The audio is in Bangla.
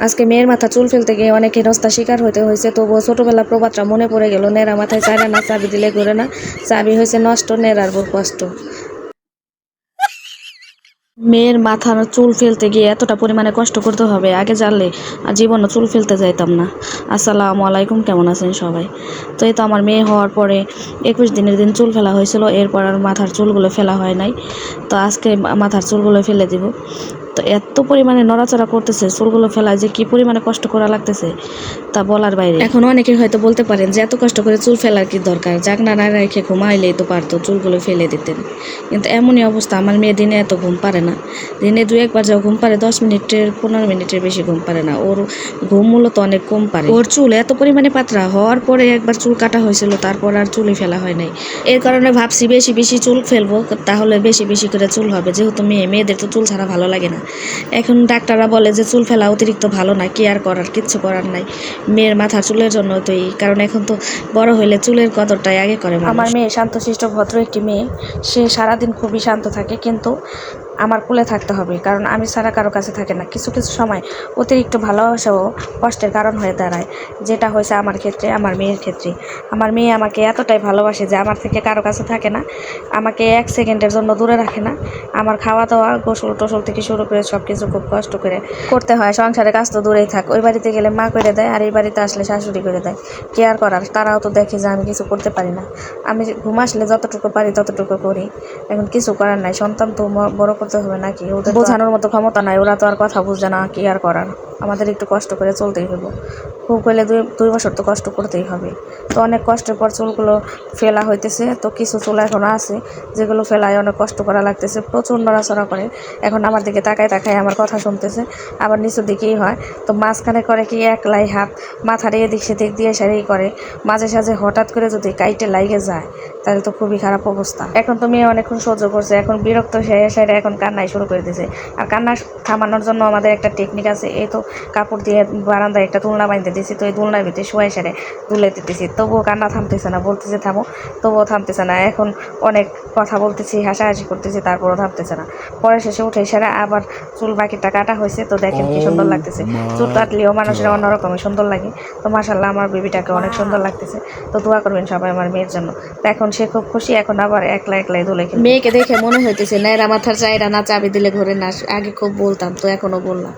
আজকে মেয়ের মাথা চুল ফেলতে গিয়ে অনেক হেনস্থার শিকার হতে হয়েছে। তবুও ছোটবেলা প্রবাদটা মনে পড়ে গেল, নেড়া মাথায় চাইরা না, চাবি দিলে ঘুরে না, চাবি হয়েছে নষ্ট, নেড়ার বউ কষ্ট। মেয়ের মাথার চুল ফেলতে গিয়ে এতটা পরিমাণে কষ্ট করতে হবে আগে জানলে আর জীবনও চুল ফেলতে যাইতাম না। আসসালামু আলাইকুম, কেমন আছেন সবাই? তো এই তো আমার মেয়ে হওয়ার পরে 21 দিনের দিন চুল ফেলা হয়েছিল, এরপর আর মাথার চুলগুলো ফেলা হয় নাই। তো আজকে মাথার চুলগুলো ফেলে দিব। তো এত পরিমাণে নড়াচড়া করতেছে, চুলগুলো ফেলায় যে কি পরিমাণে কষ্ট করা লাগতেছে তা বলার বাইরে। এখন অনেকে হয়তো বলতে পারেন যে এত কষ্ট করে চুল ফেলার কি দরকার, জাগনা না রেখে ঘুমাইলেই তো পারতো, চুলগুলো ফেলে দিতেন। কিন্তু এমনই অবস্থা, আমার মেয়ে দিনে এত ঘুম পারে না। দিনে 2-1 বার যাও ঘুম পারে, 10 মিনিটের 15 মিনিটের বেশি ঘুম পারে না। ওর ঘুম মূলত অনেক কম পারে। ওর চুল এত পরিমাণে পাতলা হওয়ার পরে একবার চুল কাটা হয়েছিল, তারপর আর চুলই ফেলা হয় নাই। এর কারণে ভাবছি বেশি বেশি চুল ফেলবো, তাহলে বেশি বেশি করে চুল হবে। যেহেতু মেয়েদের তো চুল ছাড়া ভালো লাগে না। এখন ডাক্তাররা বলে যে চুল ফেলা অতিরিক্ত ভালো না, কি আর করার, কিচ্ছু করার নাই। মেয়ের মাথার চুলের জন্য তো এই কারণ, এখন তো বড় হইলে চুলের কদরটাই আগে করে মানুষ। আমার মেয়ে শান্তশিষ্ট ভদ্র একটি মেয়ে, সে সারাদিন খুবই শান্ত থাকে, কিন্তু আমার কোলে থাকতে হবে, কারণ আমি ছাড়া কারো কাছে থাকে না। কিছু কিছু সময় অতিরিক্ত ভালোবাসাও কষ্টের কারণ হয়ে দাঁড়ায়, যেটা হয়েছে আমার ক্ষেত্রে, আমার মেয়ের ক্ষেত্রে। আমার মেয়ে আমাকে এতটাই ভালোবাসে যে আমার থেকে কারো কাছে থাকে না, আমাকে 1 সেকেন্ডের জন্য দূরে রাখে না। আমার খাওয়া দাওয়া, গোসল টোসল থেকে শুরু করে সব কিছু খুব কষ্ট করে করতে হয়। সংসারের কাজ তো দূরেই থাক, ওই বাড়িতে গেলে মা করে দেয়, আর এই বাড়িতে আসলে শাশুড়ি করে দেয়। কি আর করার, তারাও তো দেখে যে আমি কিছু করতে পারি না। আমি ঘুম আসলে যতটুকু পারি ততটুকু করি। এখন কিছু করার নাই, সন্তান তো বড় করতে হবে নাকি, ওদের বোঝানোর মতো ক্ষমতা নাই, ওরা তো আর কথা বুঝে না। কি আর করার, আমাদের একটু কষ্ট করে চলতেই হবে। খুব হলে 2 বছর তো কষ্ট করতেই হবে। তো অনেক কষ্টের পর চুলগুলো ফেলা হইতেছে। তো কিছু চুল এখনও আছে যেগুলো ফেলায় অনেক কষ্ট করা লাগতেছে, প্রচুর নড়াচড়া করে। এখন আমার দিকে তাকায় তাকায় আমার কথা শুনতেছে, আবার নিচের দিকেই হয়। তো মাঝখানে করে কি একলাই হাত মাথার এদিক সেদিক দিয়ে সারেই করে। মাঝে সাঝে হঠাৎ করে যদি কাইটে লাইগে যায় তাহলে তো খুবই খারাপ অবস্থা। এখন তো মেয়ে অনেকক্ষণ সহ্য করছে, এখন বিরক্ত সেরে এখন কান্নায় শুরু করে দিয়েছে। আর কান্না থামানোর জন্য আমাদের একটা টেকনিক আছে। এই তো কাপড় দিয়ে বারান্দায় একটা দুলনা বাঁধতে দিয়েছি, তো এই দুলনার ভিতরে শুয়ে সেরে দুলে দিতেছি, তবুও কান্না থামতেছে না, বলতেছে থামো, তবুও থামতেছে না। এখন অনেক কথা বলতেছি, হাসাহাসি করতেছি, তারপরও থামতেছে না। পরে শেষে উঠে সেরে আবার চুল বাকিটা কাটা হয়েছে। তো দেখেন কি সুন্দর লাগতেছে। চুল কাটলেও মানুষের অন্যরকমই সুন্দর লাগে। তো মাশাআল্লাহ আমার বেবিটাকে অনেক সুন্দর লাগতেছে। তো দোয়া করবেন সবাই আমার মেয়ের জন্য। তো এখন সে খুব খুশি, এখন আবার একলা একলাই দোলে খেলবে। মেয়েকে দেখে মনে হইতেছে নেড়া মাথার চাইরা না, চাবি দিলে ঘরে না। আগে খুব বলতাম, তো এখনো বললাম।